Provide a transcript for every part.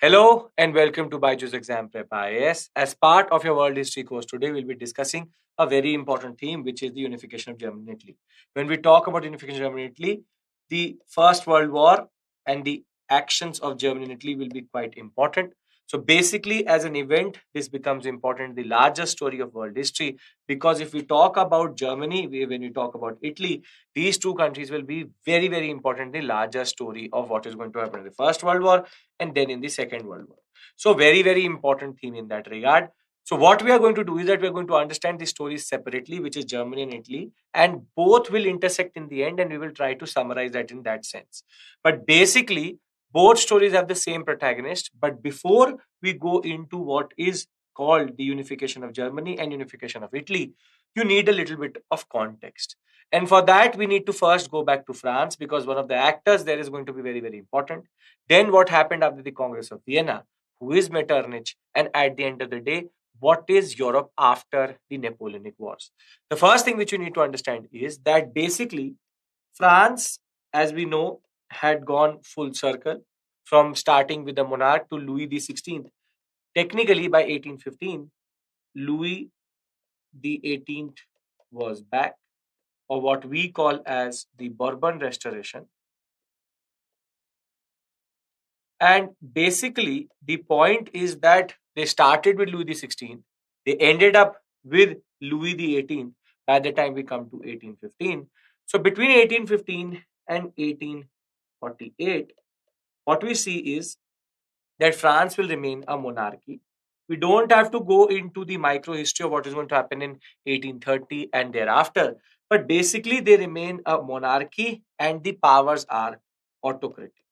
Hello and welcome to Byju's Exam Prep IAS. As part of your world history course today, we'll be discussing a very important theme, which is the unification of Germany and Italy. When we talk about unification of Germany and Italy, the First World War and the actions of Germany and Italy will be quite important. So basically, as an event, this becomes important, the larger story of world history, because if we talk about Germany, when we talk about Italy, these two countries will be very, very important, the larger story of what is going to happen in the First World War and then in the Second World War. So, very, very important theme in that regard. So, what we are going to do is that we are going to understand the stories separately, which is Germany and Italy, and both will intersect in the end, and we will try to summarize that in that sense. But basically, both stories have the same protagonist. But before we go into what is called the unification of Germany and unification of Italy, you need a little bit of context. And for that, we need to first go back to France because one of the actors there is going to be very, very important. Then what happened after the Congress of Vienna? Who is Metternich? And at the end of the day, what is Europe after the Napoleonic Wars? The first thing which you need to understand is that basically France, as we know, had gone full circle from starting with the monarch to Louis the 16th. Technically, by 1815, Louis the 18th was back, or what we call as the Bourbon Restoration. And basically, the point is that they started with Louis the 16th, they ended up with Louis the 18th by the time we come to 1815. So, between 1815 and 1848, what we see is that France will remain a monarchy. We don't have to go into the micro history of what is going to happen in 1830 and thereafter, but basically, they remain a monarchy and the powers are autocratic.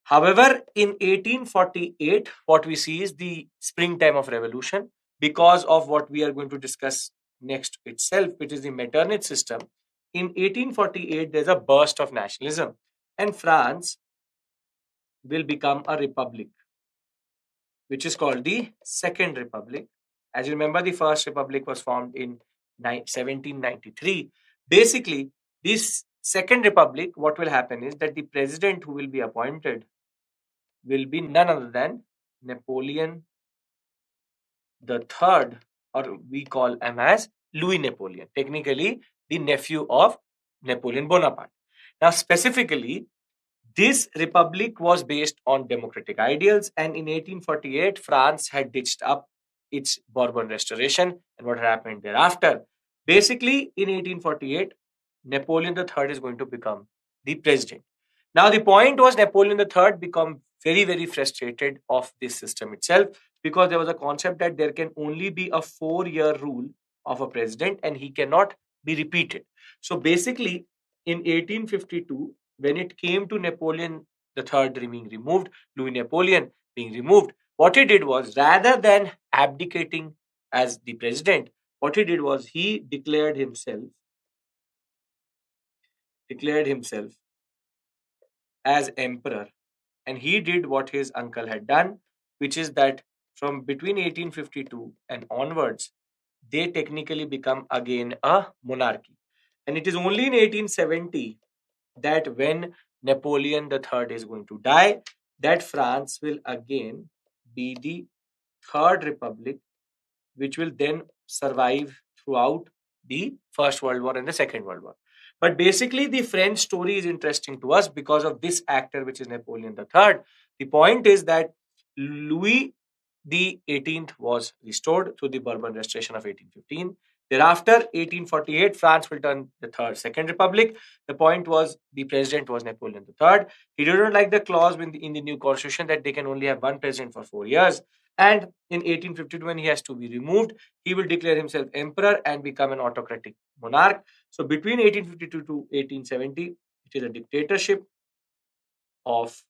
However, in 1848, what we see is the springtime of revolution because of what we are going to discuss next itself, which is the Metternich system. In 1848, there's a burst of nationalism, and France will become a republic, which is called the Second Republic. As you remember, the First Republic was formed in 1793. Basically, this Second Republic, what will happen is that the president who will be appointed will be none other than Napoleon the Third, or we call him as Louis Napoleon, technically the nephew of Napoleon Bonaparte. Now, specifically, this republic was based on democratic ideals, and in 1848, France had ditched up its Bourbon Restoration, and what happened thereafter. Basically, in 1848, Napoleon III is going to become the president. Now, the point was Napoleon III become very, very frustrated of this system itself because there was a concept that there can only be a 4-year rule of a president and he cannot be repeated. So, basically, in 1852, when it came to Napoleon III being removed, Louis Napoleon being removed, what he did was rather than abdicating as the president, what he did was he declared himself as emperor, and he did what his uncle had done, which is that from between 1852 and onwards, they technically become again a monarchy. And it is only in 1870 that when Napoleon III is going to die, that France will again be the third republic, which will then survive throughout the First World War and the Second World War. But basically, the French story is interesting to us because of this actor, which is Napoleon III. The point is that Louis the 18th was restored through the Bourbon Restoration of 1815. Thereafter, 1848, France will turn the Second Republic. The point was the president was Napoleon III. He didn't like the clause in the new constitution that they can only have one president for 4 years. And in 1852, when he has to be removed, he will declare himself emperor and become an autocratic monarch. So between 1852 to 1870, it is a dictatorship of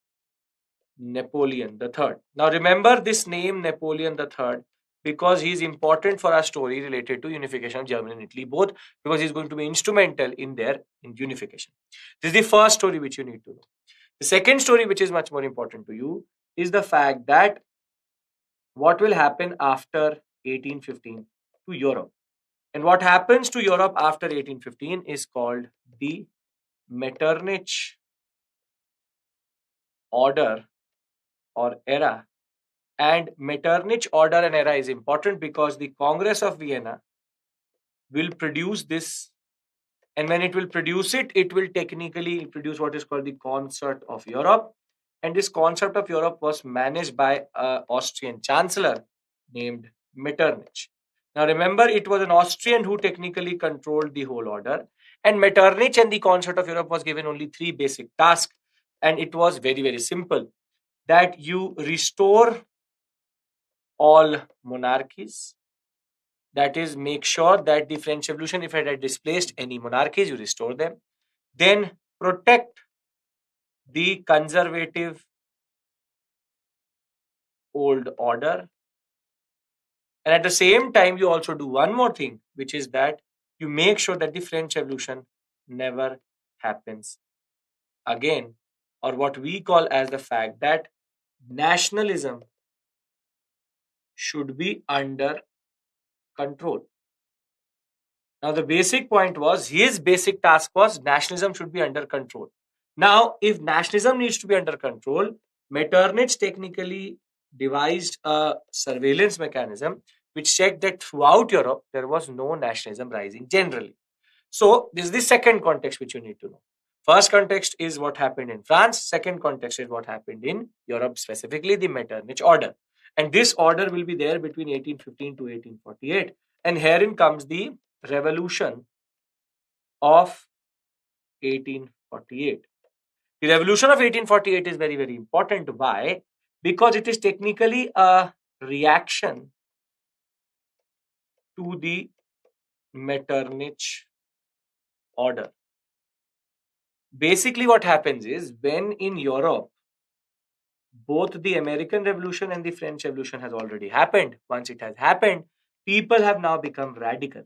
Napoleon III. Now remember this name Napoleon III because he is important for our story related to unification of Germany and Italy, both because he is going to be instrumental in their unification. This is the first story which you need to know. The second story, which is much more important to you, is the fact that what will happen after 1815 to Europe. And what happens to Europe after 1815 is called the Metternich Order or era. And Metternich order and era is important because the Congress of Vienna will produce this, and when it will produce it, it will technically produce what is called the Concert of Europe. And this Concert of Europe was managed by an Austrian chancellor named Metternich. Now remember, it was an Austrian who technically controlled the whole order, and Metternich and the Concert of Europe was given only three basic tasks, and it was very, very simple: that you restore all monarchies, that is, make sure that the French Revolution, if it had displaced any monarchies, you restore them, then protect the conservative old order, and at the same time you also do one more thing, which is that you make sure that the French Revolution never happens again, or what we call as the fact that nationalism should be under control. Now, the basic point was, his basic task was nationalism should be under control. Now, if nationalism needs to be under control, Metternich technically devised a surveillance mechanism which checked that throughout Europe there was no nationalism rising generally. So, this is the second context which you need to know. First context is what happened in France. Second context is what happened in Europe, specifically the Metternich order. And this order will be there between 1815 to 1848. And herein comes the revolution of 1848. The revolution of 1848 is very, very important. Why? Because it is technically a reaction to the Metternich order. Basically, what happens is, when in Europe, both the American Revolution and the French Revolution has already happened. Once it has happened, people have now become radical.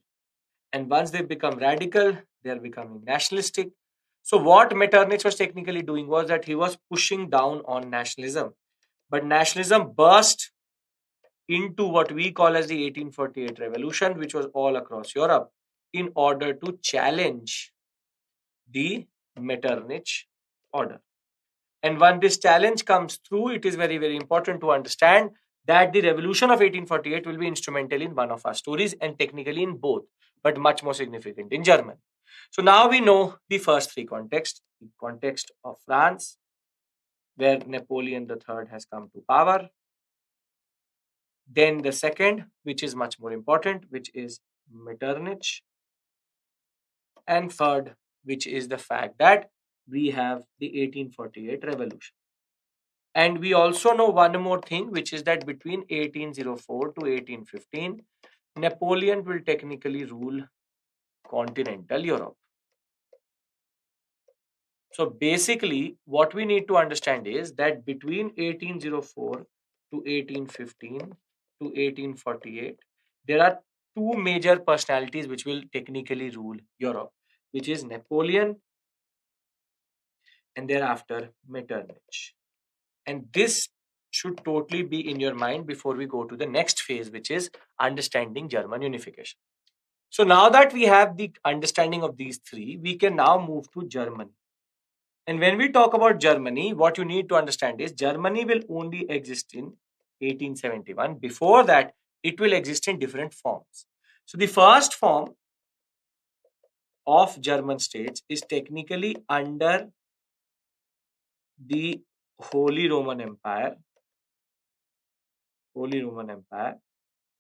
And once they've become radical, they are becoming nationalistic. So, what Metternich was technically doing was that he was pushing down on nationalism. But nationalism burst into what we call as the 1848 revolution, which was all across Europe, in order to challenge the Metternich order. And when this challenge comes through, it is very, very important to understand that the revolution of 1848 will be instrumental in one of our stories, and technically in both, but much more significant in Germany. So now we know the first three contexts: the context of France, where Napoleon III has come to power. Then the second, which is much more important, which is Metternich. And third, which is the fact that we have the 1848 revolution. And we also know one more thing, which is that between 1804 to 1815, Napoleon will technically rule continental Europe. So basically, what we need to understand is that between 1804 to 1815 to 1848, there are two major personalities which will technically rule Europe, which is Napoleon and thereafter Metternich. And this should totally be in your mind before we go to the next phase, which is understanding German unification. So now that we have the understanding of these three, we can now move to Germany. And when we talk about Germany, what you need to understand is Germany will only exist in 1871. Before that, it will exist in different forms. So the first form of German states is technically under the Holy Roman Empire. Holy Roman Empire.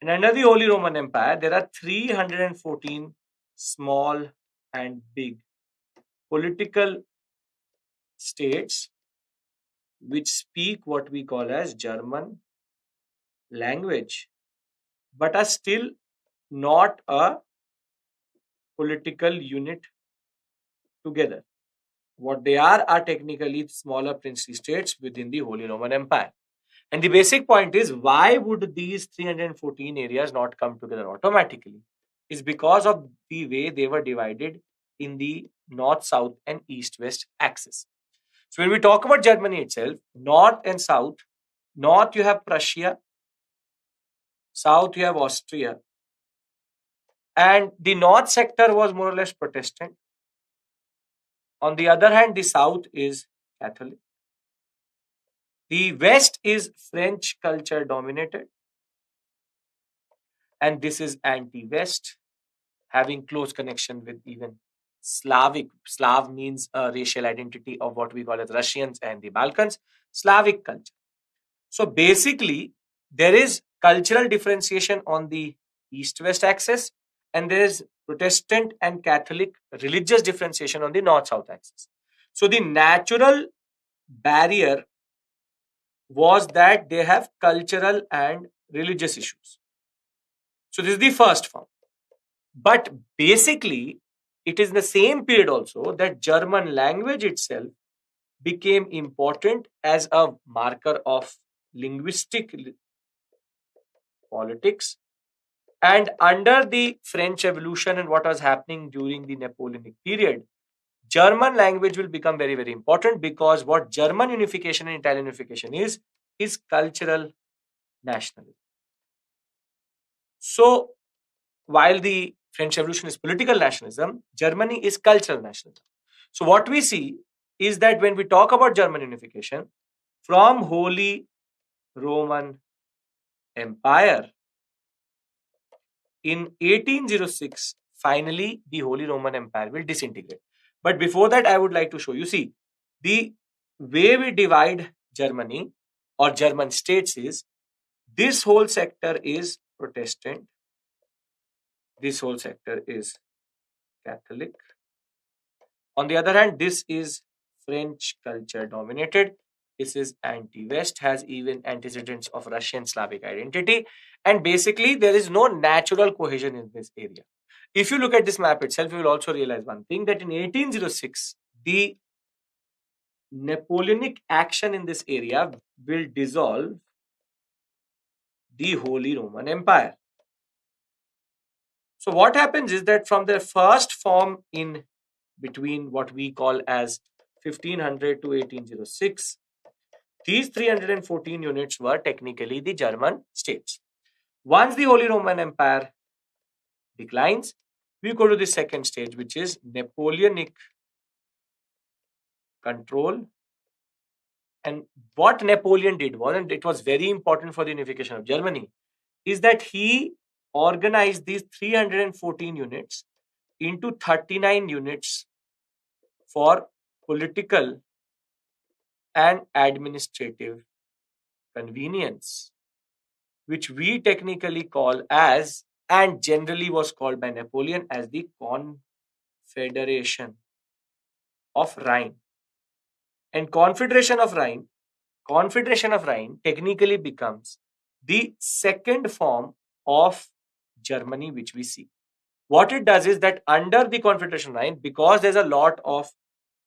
And under the Holy Roman Empire, there are 314 small and big political states which speak what we call as German language, but are still not a political unit together. What they are technically smaller princely states within the Holy Roman Empire. And the basic point is, why would these 314 areas not come together automatically? Is because of the way they were divided in the north, south, and east west axis. So, when we talk about Germany itself, north and south, north you have Prussia, south you have Austria, and the north sector was more or less Protestant. On the other hand, the south is Catholic. The West is French culture dominated, and this is anti-West, having close connection with even Slavic. Slav means a racial identity of what we call as Russians and the Balkans, Slavic culture. So basically, there is cultural differentiation on the east-west axis, and there is Protestant and Catholic religious differentiation on the north-south axis. So the natural barrier was that they have cultural and religious issues. So this is the first form. But basically, it is the same period also that German language itself became important as a marker of linguistic politics. And under the French Revolution and what was happening during the Napoleonic period, German language will become very, very important, because what German unification and Italian unification is cultural nationalism. So, while the French Revolution is political nationalism, Germany is cultural nationalism. So, what we see is that when we talk about German unification, from Holy Roman Empire in 1806, finally the Holy Roman Empire will disintegrate. But before that, I would like to show you, see, the way we divide Germany or German states is this whole sector is Protestant, this whole sector is Catholic. On the other hand, this is French culture dominated. This is anti-West, has even antecedents of Russian Slavic identity. And basically, there is no natural cohesion in this area. If you look at this map itself, you will also realize one thing, that in 1806, the Napoleonic action in this area will dissolve the Holy Roman Empire. So what happens is that from the first form in between what we call as 1500 to 1806, these 314 units were technically the German states. Once the Holy Roman Empire declines, we go to the second stage, which is Napoleonic control. And what Napoleon did was, and it was very important for the unification of Germany, is that he organized these 314 units into 39 units for political and administrative convenience, which we technically call as, and generally was called by Napoleon as, the Confederation of Rhine. And Confederation of Rhine technically becomes the second form of Germany which we see. What it does is that under the Confederation Rhine, because there's a lot of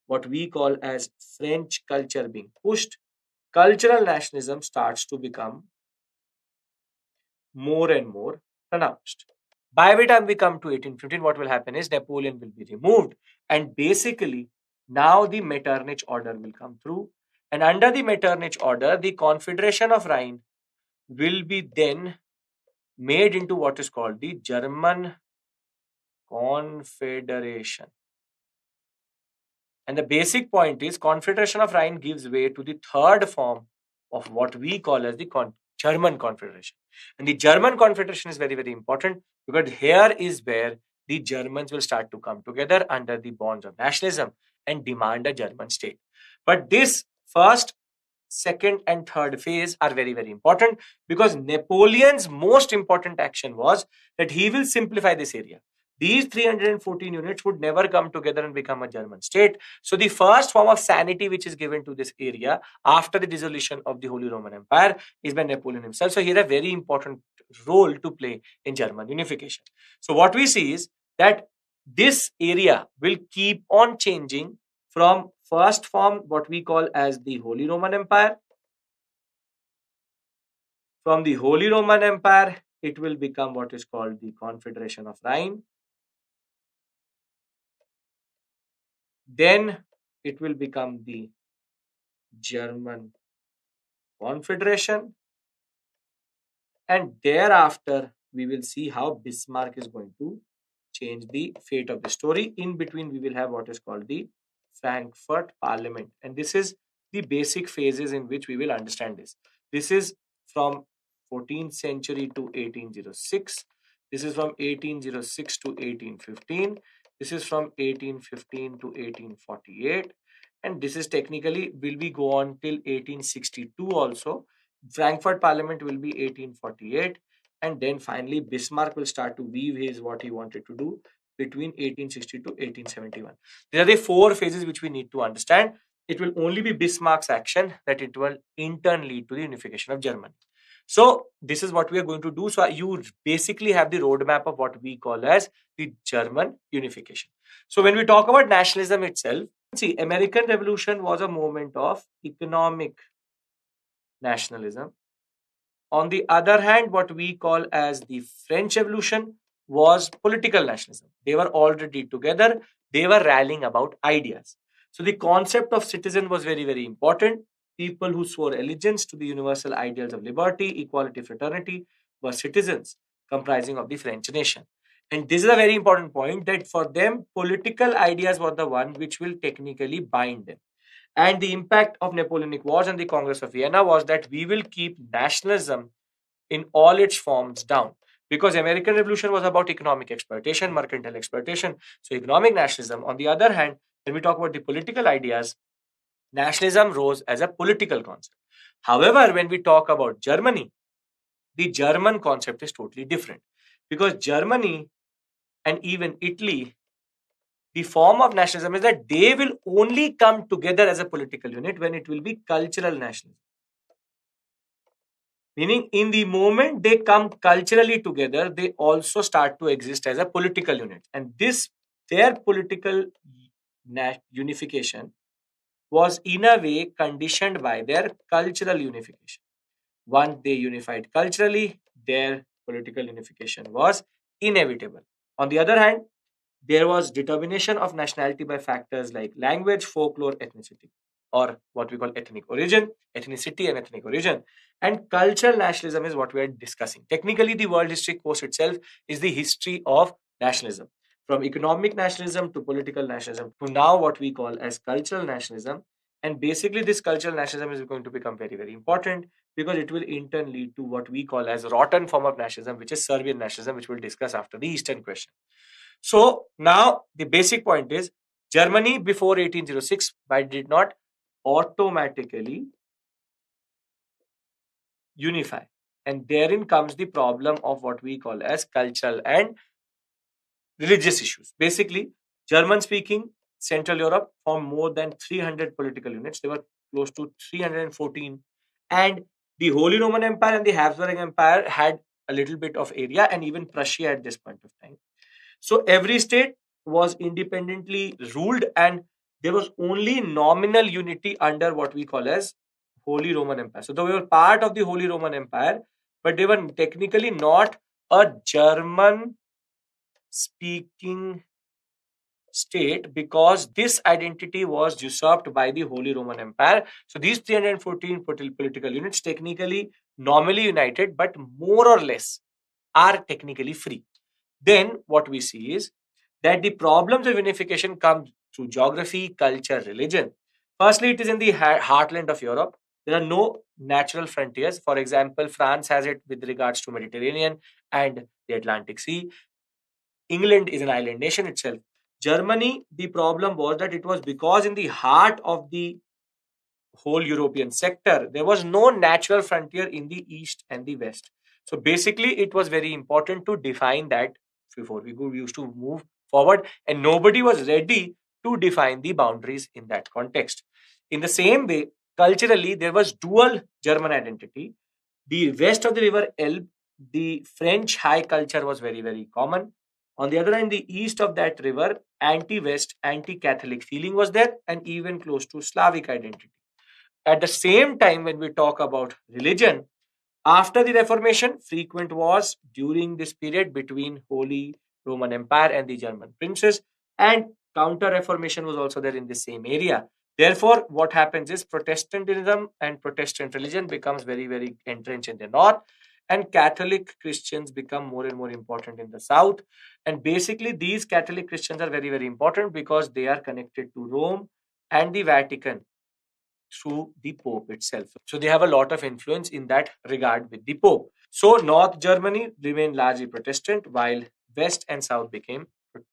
what we call as French culture being pushed, cultural nationalism starts to become more and more pronounced. By the time we come to 1815, what will happen is Napoleon will be removed, and basically now the Metternich order will come through. And under the Metternich order, the Confederation of Rhine will be then made into what is called the German Confederation. And the basic point is Confederation of Rhine gives way to the third form of what we call as the German Confederation. And the German Confederation is very, very important, because here is where the Germans will start to come together under the bonds of nationalism and demand a German state. But this first, second, and third phase are very, very important, because Napoleon's most important action was that he will simplify this area. These 314 units would never come together and become a German state. So the first form of sanity which is given to this area after the dissolution of the Holy Roman Empire is by Napoleon himself. So he had a very important role to play in German unification. So what we see is that this area will keep on changing from first form, what we call as the Holy Roman Empire. From the Holy Roman Empire, it will become what is called the Confederation of Rhine. Then it will become the German Confederation. And thereafter, we will see how Bismarck is going to change the fate of the story. In between, we will have what is called the Frankfurt Parliament. And this is the basic phases in which we will understand this. This is from 14th century to 1806. This is from 1806 to 1815. This is from 1815 to 1848. And this is technically will be go on till 1862 also. Frankfurt Parliament will be 1848. And then finally Bismarck will start to weave his what he wanted to do between 1860 to 1871. These are the four phases which we need to understand. It will only be Bismarck's action that it will in turn lead to the unification of Germany. So this is what we are going to do. So you basically have the roadmap of what we call as the German unification. So when we talk about nationalism itself, see, American Revolution was a moment of economic nationalism. On the other hand, what we call as the French Revolution was political nationalism. They were already together, they were rallying about ideas. So the concept of citizen was very, very important. People who swore allegiance to the universal ideals of liberty, equality, fraternity were citizens comprising of the French nation. And this is a very important point that for them, political ideas were the one which will technically bind them. And the impact of Napoleonic Wars and the Congress of Vienna was that we will keep nationalism in all its forms down. Because American Revolution was about economic exploitation, mercantile exploitation. So economic nationalism. On the other hand, when we talk about the political ideas, nationalism rose as a political concept. However, when we talk about Germany, the German concept is totally different. Because Germany and even Italy, the form of nationalism is that they will only come together as a political unit when it will be cultural nationalism. Meaning, in the moment they come culturally together, they also start to exist as a political unit. And this, their political unification was in a way conditioned by their cultural unification. Once they unified culturally, their political unification was inevitable. On the other hand, there was determination of nationality by factors like language, folklore, ethnicity, or what we call ethnic origin, ethnicity, and ethnic origin. And cultural nationalism is what we are discussing. Technically, the world history course itself is the history of nationalism. From economic nationalism to political nationalism to now what we call as cultural nationalism. And basically, this cultural nationalism is going to become very, very important because it will in turn lead to what we call as rotten form of nationalism, which is Serbian nationalism, which we'll discuss after the Eastern question. So now the basic point is Germany before 1806 but did not automatically unify. And therein comes the problem of what we call as cultural and religious issues. Basically, German speaking Central Europe formed more than 300 political units. They were close to 314. And the Holy Roman Empire and the Habsburg Empire had a little bit of area, and even Prussia at this point of time. So every state was independently ruled, and there was only nominal unity under what we call as Holy Roman Empire. So they were part of the Holy Roman Empire, but they were technically not a German speaking state because this identity was usurped by the Holy Roman Empire. So these 314 political units technically nominally united, but more or less are technically free. Then what we see is that the problems of unification come through geography, culture, religion. Firstly, it is in the heartland of Europe. There are no natural frontiers. For example, France has it with regards to Mediterranean and the Atlantic Sea. England is an island nation itself. Germany, the problem was that it was because in the heart of the whole European sector, there was no natural frontier in the east and the west. So basically, it was very important to define that before we used to move forward, and nobody was ready to define the boundaries in that context. In the same way, culturally, there was dual German identity. The west of the river Elbe, the French high culture was very, very common. On the other hand, the east of that river, anti-West, anti-Catholic feeling was there, and even close to Slavic identity. At the same time, when we talk about religion, after the Reformation, frequent wars during this period between Holy Roman Empire and the German princes, and counter Reformation was also there in the same area. Therefore, what happens is Protestantism and Protestant religion becomes very, very entrenched in the north, and Catholic Christians become more and more important in the south. And basically, these Catholic Christians are very, very important because they are connected to Rome and the Vatican. through the Pope itself. So they have a lot of influence in that regard with the Pope. So North Germany remained largely Protestant, while West and South became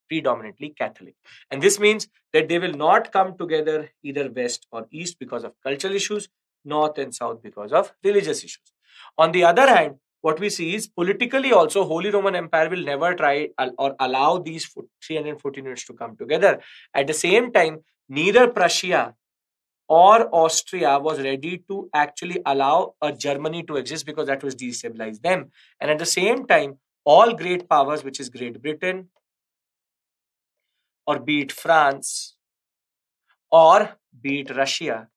predominantly Catholic. And this means that they will not come together either West or East because of cultural issues, North and South because of religious issues. On the other hand, what we see is politically also Holy Roman Empire will never try or allow these 314 units to come together. At the same time, neither Prussia or Austria was ready to actually allow a Germany to exist because that was destabilize them. And at the same time, all great powers, which is Great Britain or be it France or be it Russia,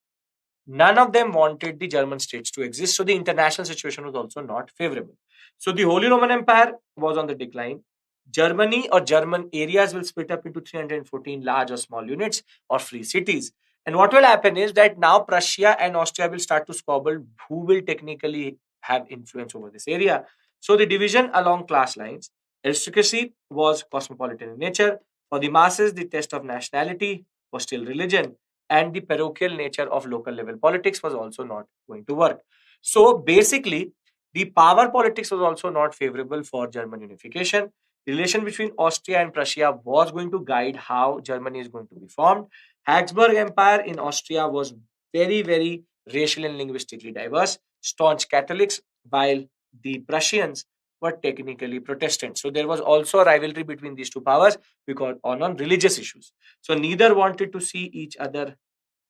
none of them wanted the German states to exist. So the international situation was also not favorable. So the Holy Roman Empire was on the decline. Germany or German areas will split up into 314 large or small units or free cities. And what will happen is that now Prussia and Austria will start to squabble who will technically have influence over this area. So the division along class lines, aristocracy was cosmopolitan in nature. For the masses, the test of nationality was still religion, and the parochial nature of local level politics was also not going to work. So basically, the power politics was also not favorable for German unification. The relation between Austria and Prussia was going to guide how Germany is going to be formed. Habsburg Empire in Austria was very, very racial and linguistically diverse, staunch Catholics, while the Prussians were technically Protestant. So there was also a rivalry between these two powers because on religious issues. So neither wanted to see each other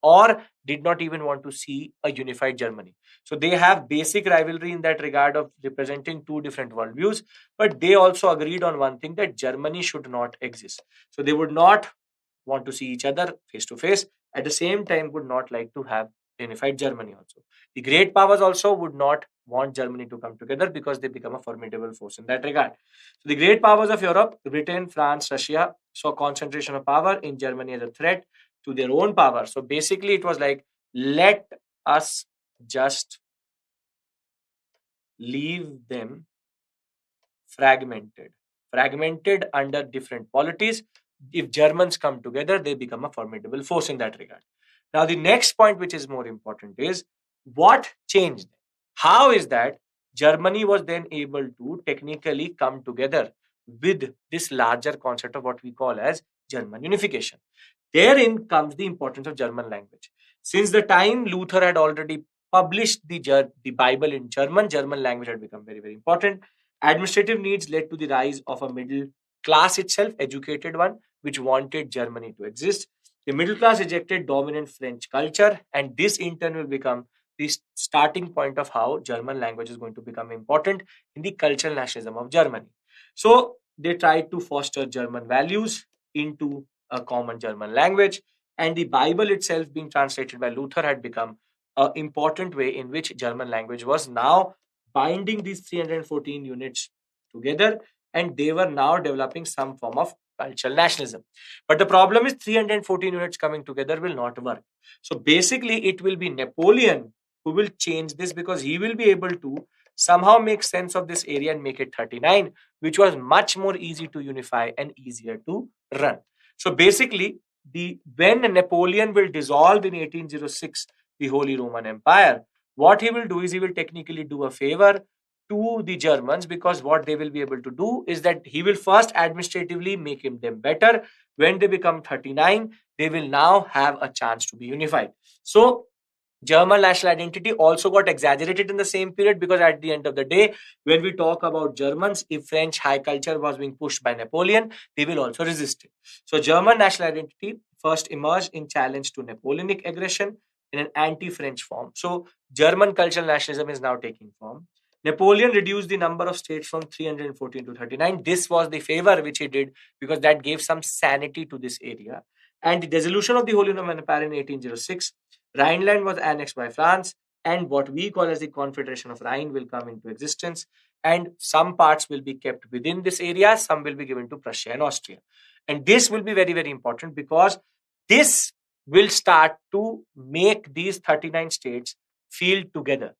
or did not even want to see a unified Germany. So they have basic rivalry in that regard of representing two different worldviews, but they also agreed on one thing, that Germany should not exist. So they would not want to see each other face to face. At the same time, would not like to have unified Germany also. The great powers also would not want Germany to come together because they become a formidable force in that regard. So the great powers of Europe, Britain, France, Russia, saw concentration of power in Germany as a threat to their own power. So basically, it was like, let us just leave them fragmented, fragmented under different polities. If Germans come together, they become a formidable force in that regard. Now, the next point, which is more important, is what changed? How is that Germany was then able to technically come together with this larger concept of what we call as German unification? Therein comes the importance of German language. Since the time Luther had already published the Bible in German, German language had become very, very important. Administrative needs led to the rise of a middle class itself, educated one, which wanted Germany to exist. The middle class rejected dominant French culture, and this in turn will become the starting point of how German language is going to become important in the cultural nationalism of Germany. So they tried to foster German values into a common German language, and the Bible itself, being translated by Luther, had become an important way in which German language was now binding these 314 units together, and they were now developing some form of cultural nationalism. But the problem is 314 units coming together will not work. So basically, it will be Napoleon who will change this, because he will be able to somehow make sense of this area and make it 39, which was much more easy to unify and easier to run. So basically, the when Napoleon will dissolve in 1806 the Holy Roman Empire, what he will do is he will technically do a favor to the Germans, because what they will be able to do is that he will first administratively make them better. When they become 39, they will now have a chance to be unified. So German national identity also got exaggerated in the same period, because at the end of the day, when we talk about Germans, if French high culture was being pushed by Napoleon, they will also resist it. So German national identity first emerged in challenge to Napoleonic aggression in an anti-French form. So German cultural nationalism is now taking form. Napoleon reduced the number of states from 314 to 39. This was the favor which he did, because that gave some sanity to this area. And the dissolution of the Holy Roman Empire in 1806, Rhineland was annexed by France, and what we call as the Confederation of Rhine will come into existence. And some parts will be kept within this area, some will be given to Prussia and Austria. And this will be very, very important, because this will start to make these 39 states feel together.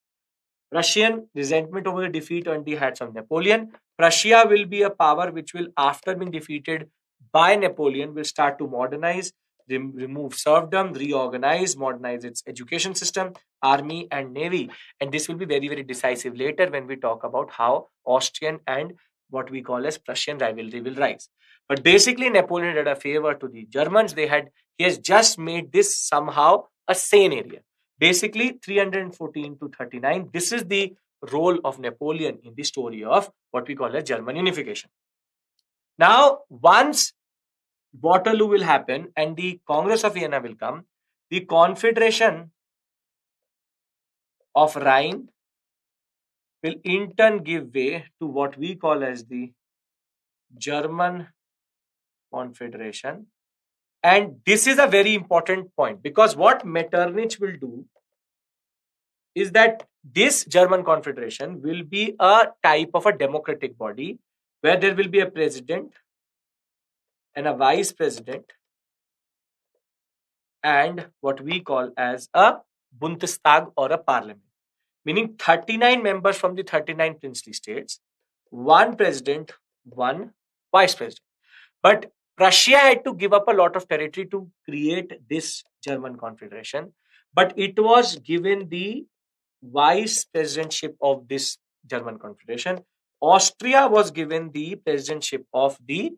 Russian resentment over the defeat on the hands of Napoleon. Prussia will be a power which will, after being defeated by Napoleon, will start to modernize, remove serfdom, reorganize, modernize its education system, army, and navy. And this will be very, very decisive later when we talk about how Austrian and what we call as Prussian rivalry will rise. But basically, Napoleon did a favor to the Germans. He has just made this somehow a sane area. Basically, 314 to 39. This is the role of Napoleon in the story of what we call as German unification. Now, once Waterloo will happen and the Congress of Vienna will come, the Confederation of Rhine will in turn give way to what we call as the German Confederation. And this is a very important point because what Metternich will do is that this German Confederation will be a type of a democratic body where there will be a president and a vice president and what we call as a Bundestag or a parliament, meaning 39 members from the 39 princely states, one president, one vice president. But Prussia had to give up a lot of territory to create this German Confederation, but it was given the vice presidentship of this German Confederation. Austria was given the presidentship of the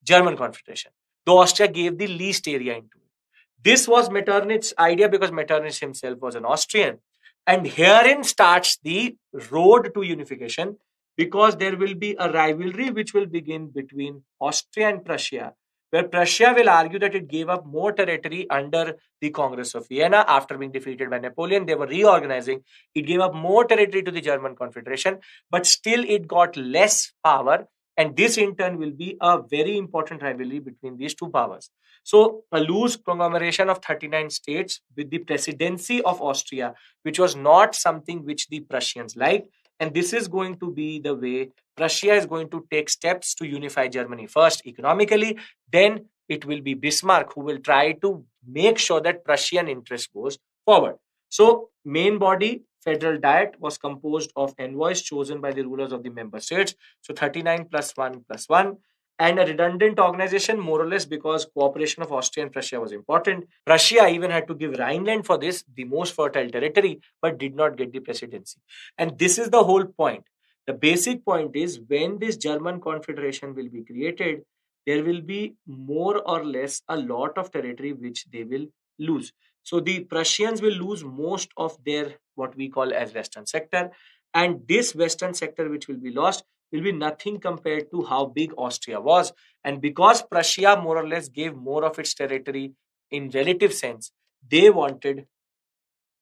German Confederation, though Austria gave the least area into it. This was Metternich's idea because Metternich himself was an Austrian. And herein starts the road to unification because there will be a rivalry which will begin between Austria and Prussia, where Prussia will argue that it gave up more territory under the Congress of Vienna after being defeated by Napoleon. They were reorganizing. It gave up more territory to the German Confederation, but still it got less power. And this in turn will be a very important rivalry between these two powers. So, a loose conglomeration of 39 states with the presidency of Austria, which was not something which the Prussians liked. And this is going to be the way Prussia is going to take steps to unify Germany. First, economically, then it will be Bismarck who will try to make sure that Prussian interest goes forward. So, main body, Federal Diet, was composed of envoys chosen by the rulers of the member states. So, 39 plus 1 and a redundant organization, more or less, because cooperation of Austria and Prussia was important. Prussia even had to give Rhineland for this, the most fertile territory, but did not get the presidency. And this is the whole point. The basic point is when this German Confederation will be created, there will be more or less a lot of territory which they will lose. So the Prussians will lose most of their what we call as Western sector, and this Western sector which will be lost will be nothing compared to how big Austria was. And because Prussia more or less gave more of its territory in relative sense, they wanted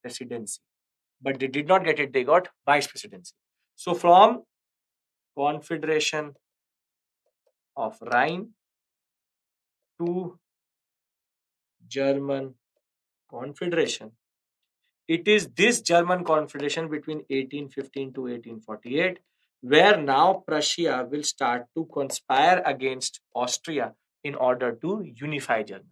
presidency, but they did not get it. They got vice presidency. So from Confederation of Rhine to German Confederation, it is this German Confederation between 1815 to 1848 where now Prussia will start to conspire against Austria in order to unify Germany.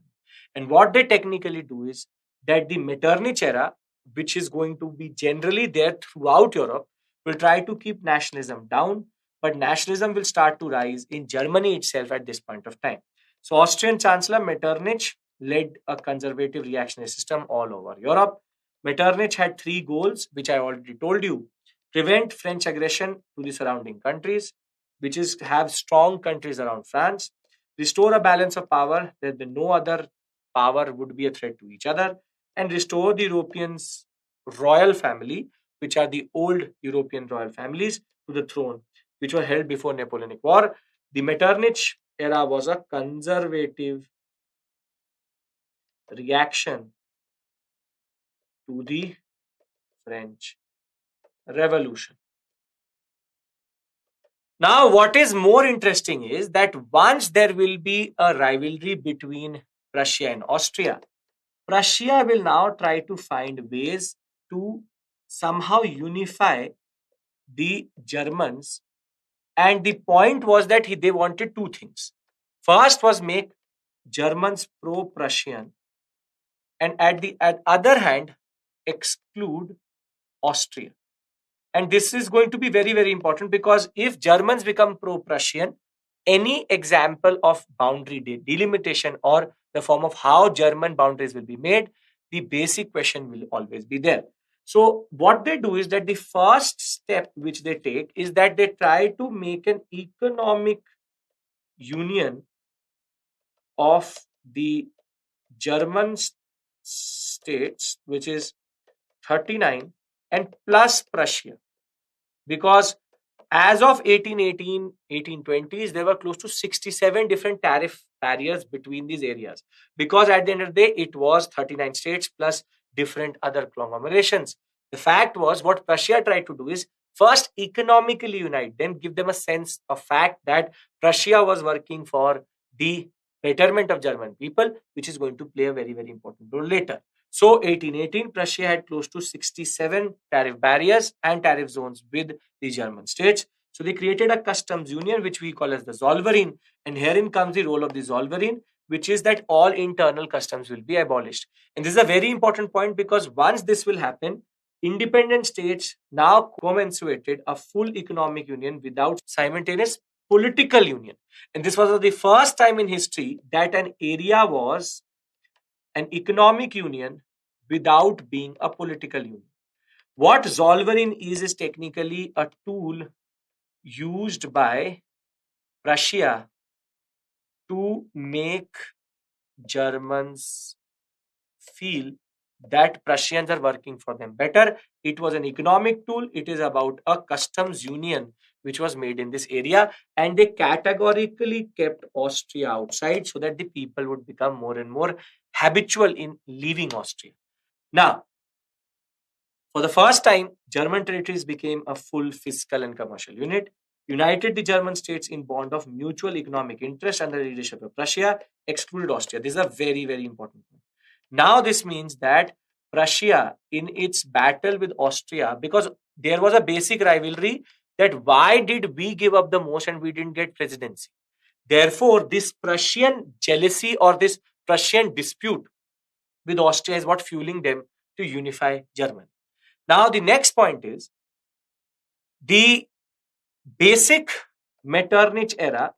And what they technically do is that the Metternich era, which is going to be generally there throughout Europe, will try to keep nationalism down, but nationalism will start to rise in Germany itself at this point of time. So, Austrian Chancellor Metternich led a conservative reactionary system all over Europe. Metternich had three goals, which I already told you: prevent French aggression to the surrounding countries, which is to have strong countries around France, restore a balance of power that the no other power would be a threat to each other, and restore the Europeans' royal family, which are the old European royal families, to the throne, which were held before Napoleonic War. The Metternich era was a conservative reaction to the French Revolution. Now, what is more interesting is that once there will be a rivalry between Prussia and Austria, Prussia will now try to find ways to somehow unify the Germans. And the point was that they wanted two things. First was make Germans pro-Prussian, and at the other hand, exclude Austria. And this is going to be very, very important because if Germans become pro Prussian, any example of boundary delimitation or the form of how German boundaries will be made, the basic question will always be there. So what they do is that the first step which they take is that they try to make an economic union of the German states, which is 39, and plus Prussia. Because as of 1818, 1820s, there were close to 67 different tariff barriers between these areas. Because at the end of the day, it was 39 states plus different other conglomerations. The fact was, what Prussia tried to do is first economically unite them, give them a sense of fact that Prussia was working for the betterment of German people, which is going to play a very, very important role later. So 1818, Prussia had close to 67 tariff barriers and tariff zones with the German states. So they created a customs union, which we call as the Zollverein. And herein comes the role of the Zollverein, which is that all internal customs will be abolished. And this is a very important point because once this will happen, independent states now commensurated a full economic union without simultaneous political union. And this was the first time in history that an area was an economic union without being a political union. What Zollverein is technically a tool used by Prussia to make Germans feel that Prussians are working for them better. It was an economic tool. It is about a customs union which was made in this area, and they categorically kept Austria outside so that the people would become more and more habitual in leaving Austria. Now, for the first time, German territories became a full fiscal and commercial unit, united the German states in bond of mutual economic interest under the leadership of Prussia, excluded Austria. This is a very, very important point. Now, this means that Prussia, in its battle with Austria, because there was a basic rivalry that why did we give up the most and we didn't get presidency? Therefore, this Prussian jealousy or this Prussian dispute with Austria is what fueling them to unify Germany. Now, the next point is the basic Metternich era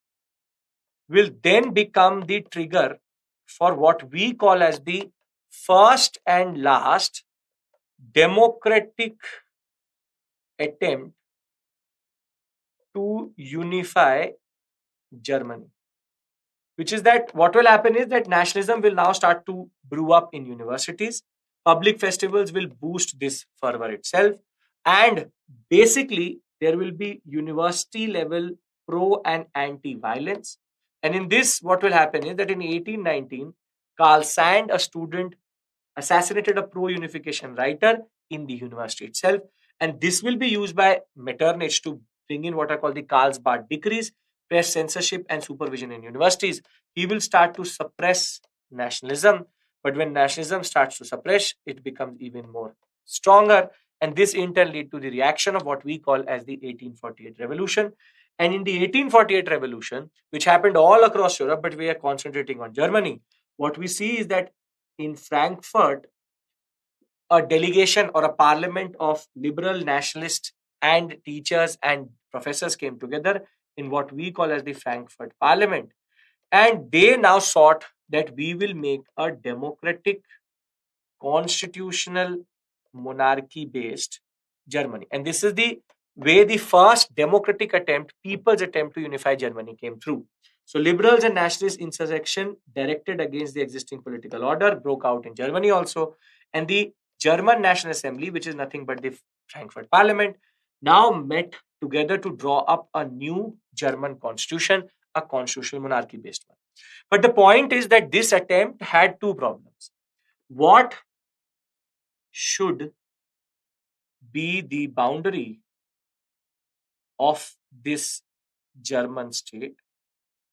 will then become the trigger for what we call as the first and last democratic attempt to unify Germany. Which is that what will happen is that nationalism will now start to brew up in universities. Public festivals will boost this fervor itself. And basically, there will be university level pro and anti violence. And in this, what will happen is that in 1819, Carl Sand, a student, assassinated a pro unification writer in the university itself. And this will be used by Metternich to bring in what are called the Karlsbad decrees, press censorship, and supervision in universities. He will start to suppress nationalism. But when nationalism starts to suppress, it becomes even more stronger. And this in turn lead to the reaction of what we call as the 1848 revolution. And in the 1848 revolution, which happened all across Europe, but we are concentrating on Germany, what we see is that in Frankfurt, a delegation or a parliament of liberal nationalists and teachers and professors came together in what we call as the Frankfurt Parliament. And they now sought that we will make a democratic, constitutional, monarchy based Germany. And this is the way the first democratic attempt, people's attempt to unify Germany came through. So liberals and nationalist insurrection directed against the existing political order broke out in Germany also. And the German National Assembly, which is nothing but the Frankfurt Parliament, now met together to draw up a new German constitution, a constitutional monarchy based one. But the point is that this attempt had two problems. What should be the boundary of this German state?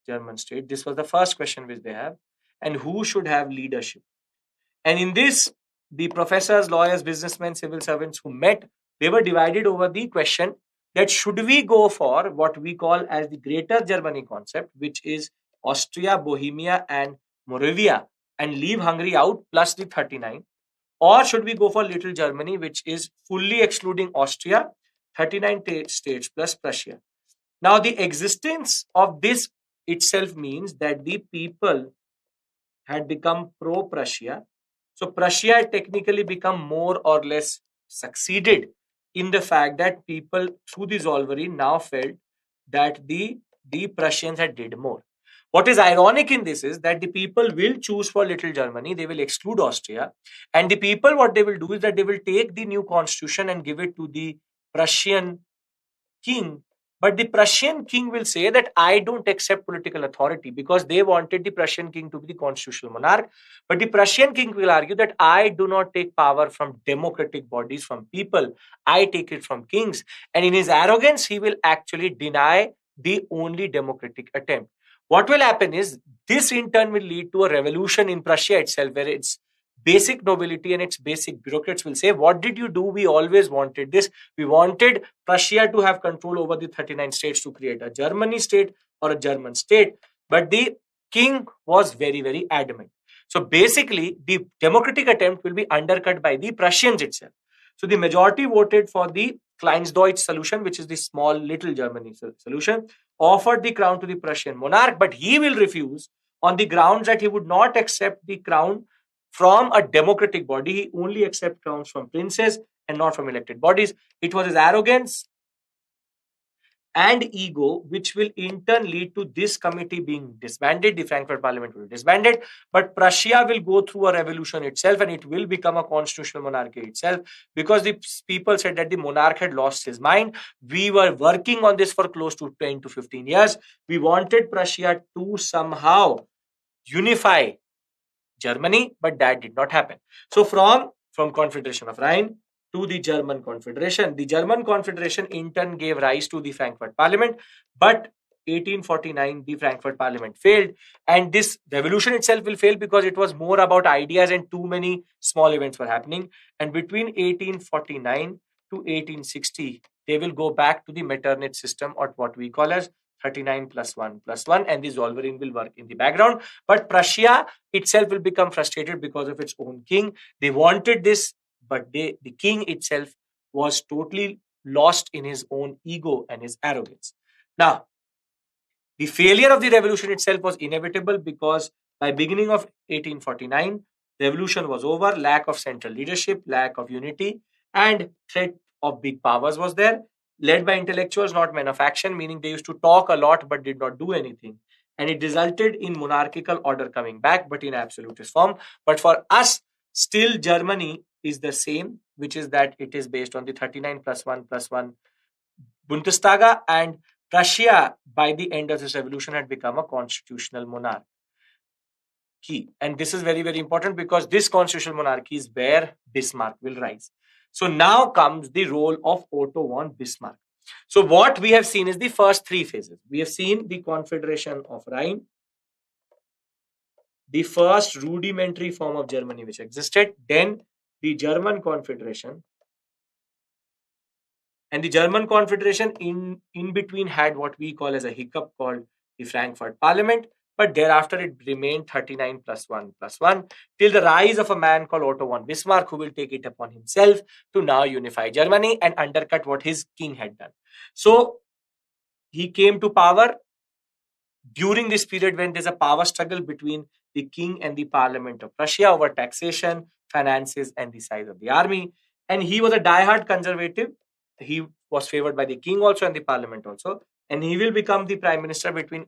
This was the first question which they have. And who should have leadership? And in this, the professors, lawyers, businessmen, civil servants who met, they were divided over the question that should we go for what we call as the Greater Germany concept, which is Austria, Bohemia, and Moravia, and leave Hungary out plus the 39, or should we go for Little Germany, which is fully excluding Austria, 39 states plus Prussia. Now, the existence of this itself means that the people had become pro-Prussia. So Prussia had technically become more or less succeeded in the fact that people through the Zollverein now felt that the Prussians had did more. What is ironic in this is that the people will choose for Little Germany, they will exclude Austria, and the people what they will do is that they will take the new constitution and give it to the Prussian king. But the Prussian king will say that I don't accept political authority because they wanted the Prussian king to be the constitutional monarch. But the Prussian king will argue that I do not take power from democratic bodies, from people. I take it from kings. And in his arrogance, he will actually deny the only democratic attempt. What will happen is this in turn will lead to a revolution in Prussia itself, where its basic nobility and its basic bureaucrats will say, what did you do? We always wanted this. We wanted Prussia to have control over the 39 states to create a Germany state or a German state. But the king was very, very adamant. So basically, the democratic attempt will be undercut by the Prussians itself. So the majority voted for the Kleinsdeutsch solution, which is the small little Germany solution, offered the crown to the Prussian monarch, but he will refuse on the grounds that he would not accept the crown from a democratic body. He only accepts crowns from princes and not from elected bodies. It was his arrogance and ego which will in turn lead to this committee being disbanded. The Frankfurt Parliament will be disbanded, but Prussia will go through a revolution itself and it will become a constitutional monarchy itself, because the people said that the monarch had lost his mind. We were working on this for close to 10 to 15 years. We wanted Prussia to somehow unify Germany, but that did not happen. So from Confederation of Rhine to the German Confederation, the German Confederation in turn gave rise to the Frankfurt Parliament, but 1849 the Frankfurt Parliament failed, and this revolution itself will fail because it was more about ideas and too many small events were happening. And between 1849 to 1860 they will go back to the Metternich system, or what we call as 39 plus 1 plus 1, and the Zollverein will work in the background. But Prussia itself will become frustrated because of its own king. They wanted this, but the king itself was totally lost in his own ego and his arrogance. Now, the failure of the revolution itself was inevitable because by beginning of 1849, revolution was over, lack of central leadership, lack of unity, and threat of big powers was there, led by intellectuals, not men of action, meaning they used to talk a lot but did not do anything. And it resulted in monarchical order coming back, but in absolutist form. But for us, still Germany is the same, which is that it is based on the 39 plus 1 Bundestage, and Prussia, by the end of this revolution, had become a constitutional monarchy. And this is very, very important because this constitutional monarchy is where Bismarck will rise. So now comes the role of Otto von Bismarck. So what we have seen is the first three phases. We have seen the Confederation of Rhine, the first rudimentary form of Germany which existed, then the German Confederation. And the German Confederation in between had what we call as a hiccup called the Frankfurt Parliament, but thereafter it remained 39 plus 1 plus 1 till the rise of a man called Otto von Bismarck, who will take it upon himself to now unify Germany and undercut what his king had done. So he came to power during this period when there's a power struggle between the king and the Parliament of Prussia over taxation, finances, and the size of the army. And he was a die-hard conservative. He was favored by the king also and the Parliament also. And he will become the prime minister between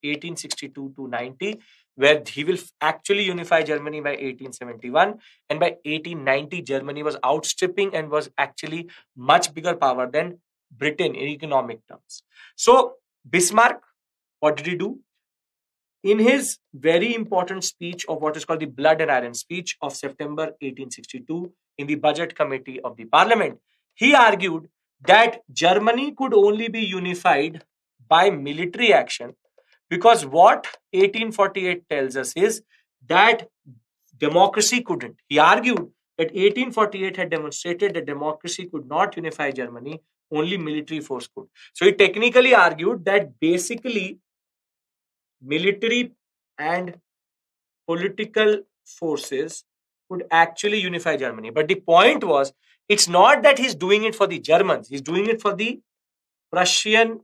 1862 to 90, where he will actually unify Germany by 1871. And by 1890, Germany was outstripping and was actually much bigger power than Britain in economic terms. So Bismarck, what did he do? In his very important speech of what is called the Blood and Iron speech of September 1862 in the Budget Committee of the Parliament, he argued that Germany could only be unified by military action, because what 1848 tells us is that democracy couldn't. He argued that 1848 had demonstrated that democracy could not unify Germany, only military force could. So he technically argued that basically military and political forces could actually unify Germany. But the point was, it's not that he's doing it for the Germans, he's doing it for the Prussian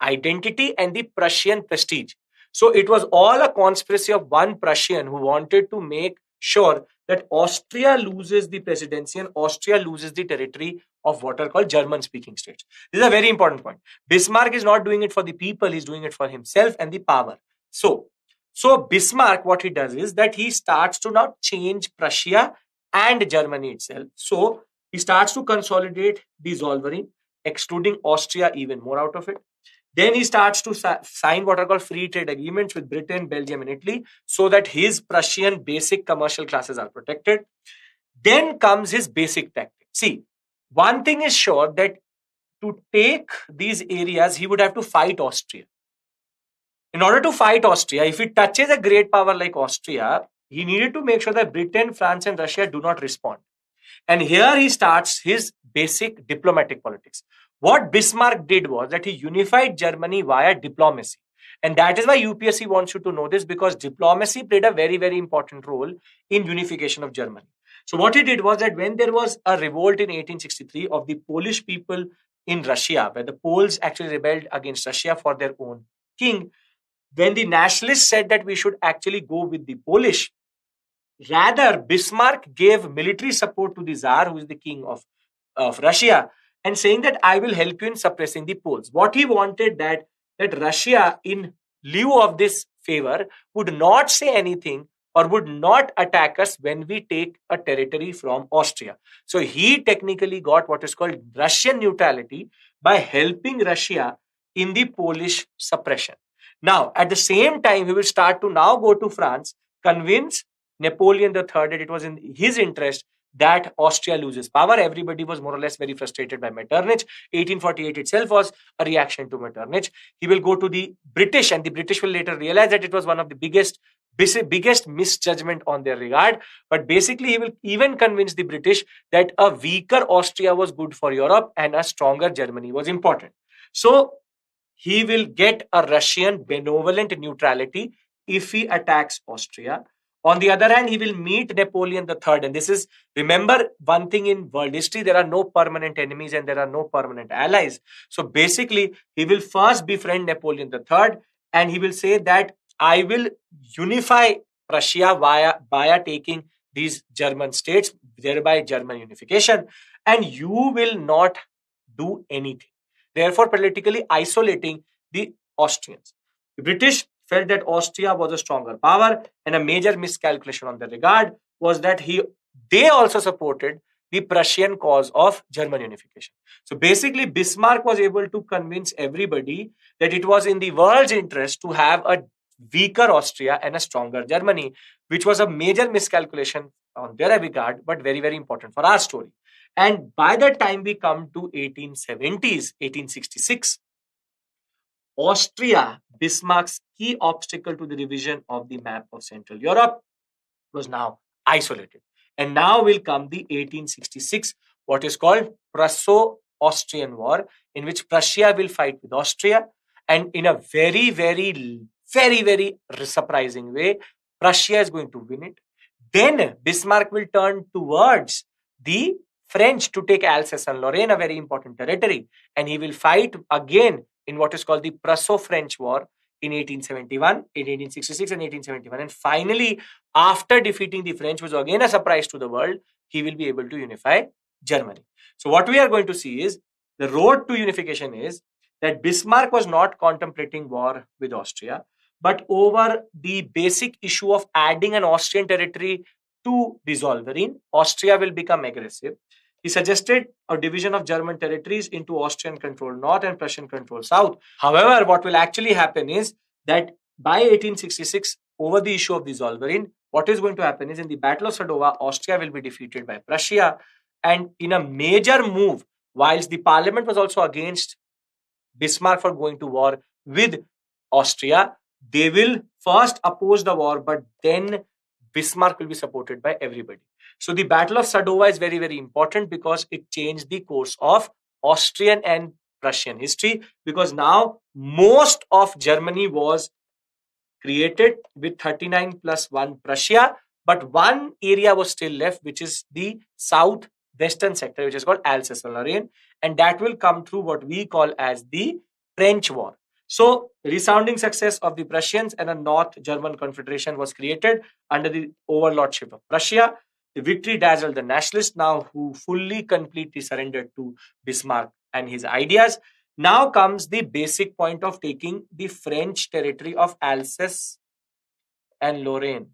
identity and the Prussian prestige. So it was all a conspiracy of one Prussian who wanted to make sure that Austria loses the presidency and Austria loses the territory of what are called German speaking states. This is a very important point. Bismarck is not doing it for the people, he's doing it for himself and the power. So Bismarck, what he does is that he starts to now change Prussia and Germany itself. So he starts to consolidate the Zollverein, excluding Austria even more out of it. Then he starts to sign what are called free trade agreements with Britain, Belgium, and Italy so that his Prussian basic commercial classes are protected. Then comes his basic tactic. See, one thing is sure that to take these areas, he would have to fight Austria. In order to fight Austria, if he touches a great power like Austria, he needed to make sure that Britain, France, and Russia do not respond. And here he starts his basic diplomatic politics. What Bismarck did was that he unified Germany via diplomacy. And that is why UPSC wants you to know this, because diplomacy played a very, very important role in unification of Germany. So what he did was that when there was a revolt in 1863 of the Polish people in Russia, where the Poles actually rebelled against Russia for their own king, when the nationalists said that we should actually go with the Polish, rather Bismarck gave military support to the Tsar, who is the king of Russia, and saying that I will help you in suppressing the Poles. What he wanted that Russia, in lieu of this favor, would not say anything or would not attack us when we take a territory from Austria. So he technically got what is called Russian neutrality by helping Russia in the Polish suppression. Now, at the same time, he will start to now go to France, convince Napoleon III that it was in his interest that Austria loses power. Everybody was more or less very frustrated by Metternich. 1848 itself was a reaction to Metternich. He will go to the British, and the British will later realize that it was one of the biggest misjudgment on their regard. But basically, he will even convince the British that a weaker Austria was good for Europe and a stronger Germany was important. So he will get a Russian benevolent neutrality if he attacks Austria. On the other hand, he will meet Napoleon III. And this is, remember one thing in world history, there are no permanent enemies and there are no permanent allies. So basically, he will first befriend Napoleon III and he will say that I will unify Prussia via taking these German states, thereby German unification, and you will not do anything. Therefore, politically isolating the Austrians. The British felt that Austria was a stronger power, and a major miscalculation on their regard was that they also supported the Prussian cause of German unification. So basically, Bismarck was able to convince everybody that it was in the world's interest to have a weaker Austria and a stronger Germany, which was a major miscalculation on their regard, but very, very important for our story. And by the time we come to 1870s, 1866, Austria, Bismarck's key obstacle to the revision of the map of Central Europe, was now isolated. And now will come the 1866, what is called Prusso-Austrian War, in which Prussia will fight with Austria. And in a very, very, very, very surprising way, Prussia is going to win it. Then Bismarck will turn towards the French to take Alsace and Lorraine, a very important territory. And he will fight again in what is called the Prusso-French War in 1871, in 1866 and 1871. And finally, after defeating the French, which was again a surprise to the world, he will be able to unify Germany. So what we are going to see is the road to unification is that Bismarck was not contemplating war with Austria, but over the basic issue of adding an Austrian territory to the Zollverein, Austria will become aggressive. He suggested a division of German territories into Austrian-controlled North and Prussian-controlled South. However, what will actually happen is that by 1866, over the issue of the Zollverein, what is going to happen is in the Battle of Sadowa, Austria will be defeated by Prussia. And in a major move, whilst the parliament was also against Bismarck for going to war with Austria, they will first oppose the war, but then Bismarck will be supported by everybody. So the Battle of Sadowa is very, very important because it changed the course of Austrian and Prussian history, because now most of Germany was created with 39 plus 1 Prussia, but one area was still left, which is the southwestern sector, which is called Alsace-Lorraine, and that will come through what we call as the French War. So, resounding success of the Prussians and a North German Confederation was created under the overlordship of Prussia. The victory dazzled the nationalists now, who fully, completely surrendered to Bismarck and his ideas. Now comes the basic point of taking the French territory of Alsace and Lorraine.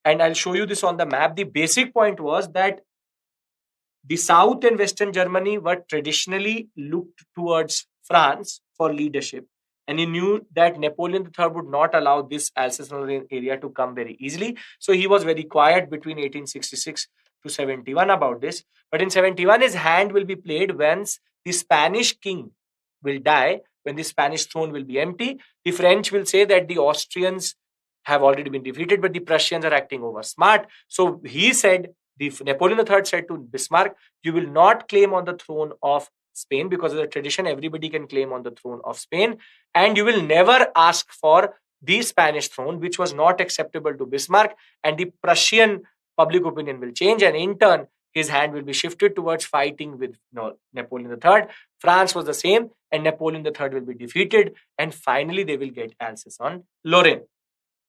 And I'll show you this on the map. The basic point was that the South and Western Germany were traditionally looked towards France for leadership. And he knew that Napoleon III would not allow this Alsace-Lorraine area to come very easily. So he was very quiet between 1866 to 71 about this. But in 71, his hand will be played once the Spanish king will die, when the Spanish throne will be empty. The French will say that the Austrians have already been defeated, but the Prussians are acting over smart. So he said, Napoleon III said to Bismarck, you will not claim on the throne of Spain, because of the tradition, everybody can claim on the throne of Spain. And you will never ask for the Spanish throne, which was not acceptable to Bismarck. And the Prussian public opinion will change. And in turn, his hand will be shifted towards fighting with Napoleon III. France was the same, and Napoleon III will be defeated. And finally, they will get Alsace on Lorraine.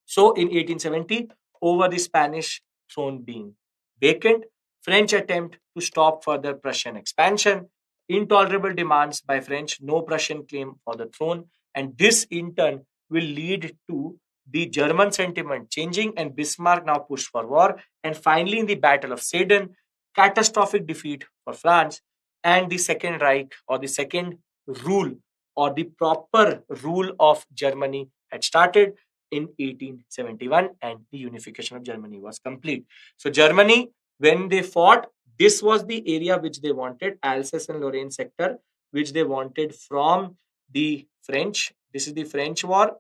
So in 1870, over the Spanish throne being vacant, French attempt to stop further Prussian expansion, intolerable demands by French, no Prussian claim for the throne, and this in turn will lead to the German sentiment changing, and Bismarck now pushed for war. And finally, in the Battle of Sedan, catastrophic defeat for France, and the Second Reich, or the second rule, or the proper rule of Germany had started in 1871, and the unification of Germany was complete. So Germany, when they fought, this was the area which they wanted, Alsace and Lorraine sector, which they wanted from the French. This is the French war,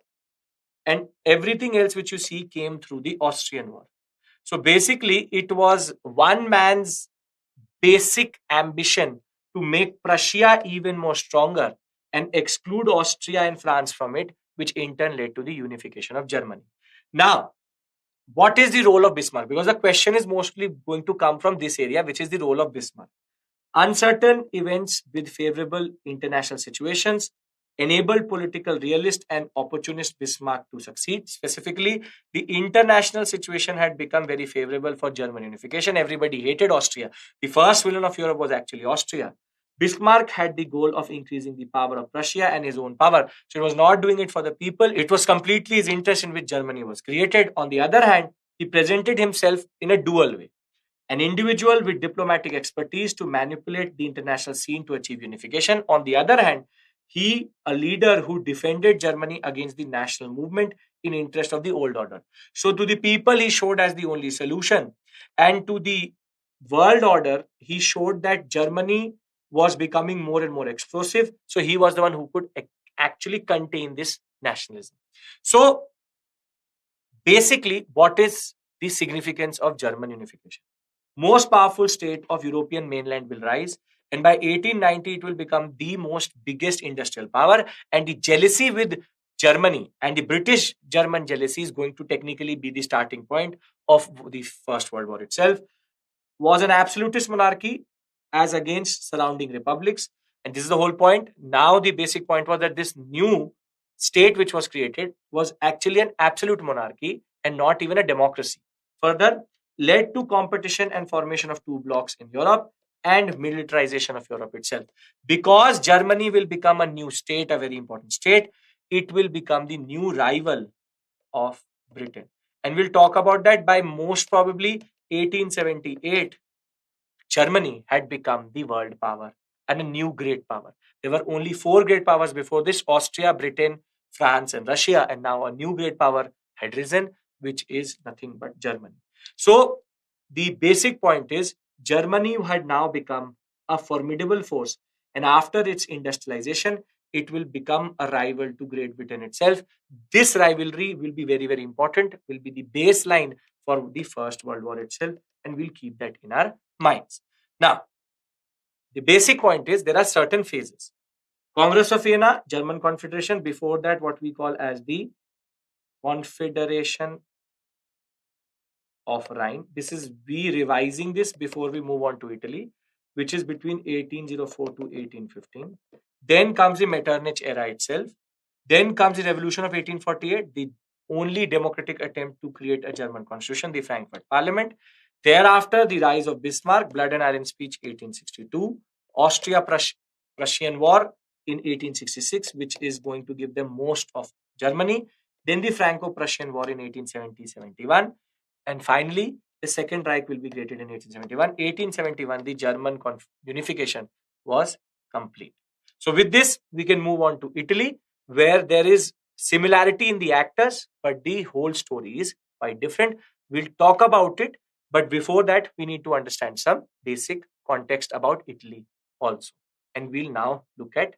and everything else which you see came through the Austrian war. So basically, it was one man's basic ambition to make Prussia even more stronger and exclude Austria and France from it, which in turn led to the unification of Germany. Now, what is the role of Bismarck? Because the question is mostly going to come from this area, which is the role of Bismarck. Uncertain events with favorable international situations enabled political realist and opportunist Bismarck to succeed. Specifically, the international situation had become very favorable for German unification. Everybody hated Austria. The first villain of Europe was actually Austria. Bismarck had the goal of increasing the power of Prussia and his own power. So he was not doing it for the people. It was completely his interest in which Germany was created. On the other hand, he presented himself in a dual way: an individual with diplomatic expertise to manipulate the international scene to achieve unification. On the other hand, he, a leader who defended Germany against the national movement in interest of the old order. So to the people, he showed as the only solution. And to the world order, he showed that Germany was becoming more and more explosive. So he was the one who could actually contain this nationalism. So basically, what is the significance of German unification? Most powerful state of European mainland will rise, and by 1890 it will become the most biggest industrial power. And the jealousy with Germany and the British German jealousy is going to technically be the starting point of the First World War itself. Was an absolutist monarchy as against surrounding republics. And this is the whole point. Now, the basic point was that this new state which was created was actually an absolute monarchy and not even a democracy. Further, led to competition and formation of two blocks in Europe and militarization of Europe itself. Because Germany will become a new state, a very important state, it will become the new rival of Britain. And we'll talk about that. By most probably 1878, Germany had become the world power and a new great power. There were only four great powers before this: Austria, Britain, France, and Russia. And now a new great power had risen, which is nothing but Germany. So, the basic point is Germany had now become a formidable force. And after its industrialization, it will become a rival to Great Britain itself. This rivalry will be very, very important, will be the baseline for the First World War itself. And we'll keep that in our minds. Now, the basic point is there are certain phases. Congress of Vienna, German Confederation. Before that, what we call as the Confederation of Rhine. This is we revising this before we move on to Italy, which is between 1804 to 1815. Then comes the Metternich era itself. Then comes the Revolution of 1848, the only democratic attempt to create a German constitution, the Frankfurt Parliament. Thereafter, the rise of Bismarck, Blood and Iron Speech 1862, Austria-Prussian War in 1866, which is going to give them most of Germany. Then the Franco-Prussian War in 1870-71. And finally, the Second Reich will be created in 1871. 1871, the German unification was complete. So with this, we can move on to Italy, where there is similarity in the actors, but the whole story is quite different. We'll talk about it, but before that, we need to understand some basic context about Italy also. And we'll now look at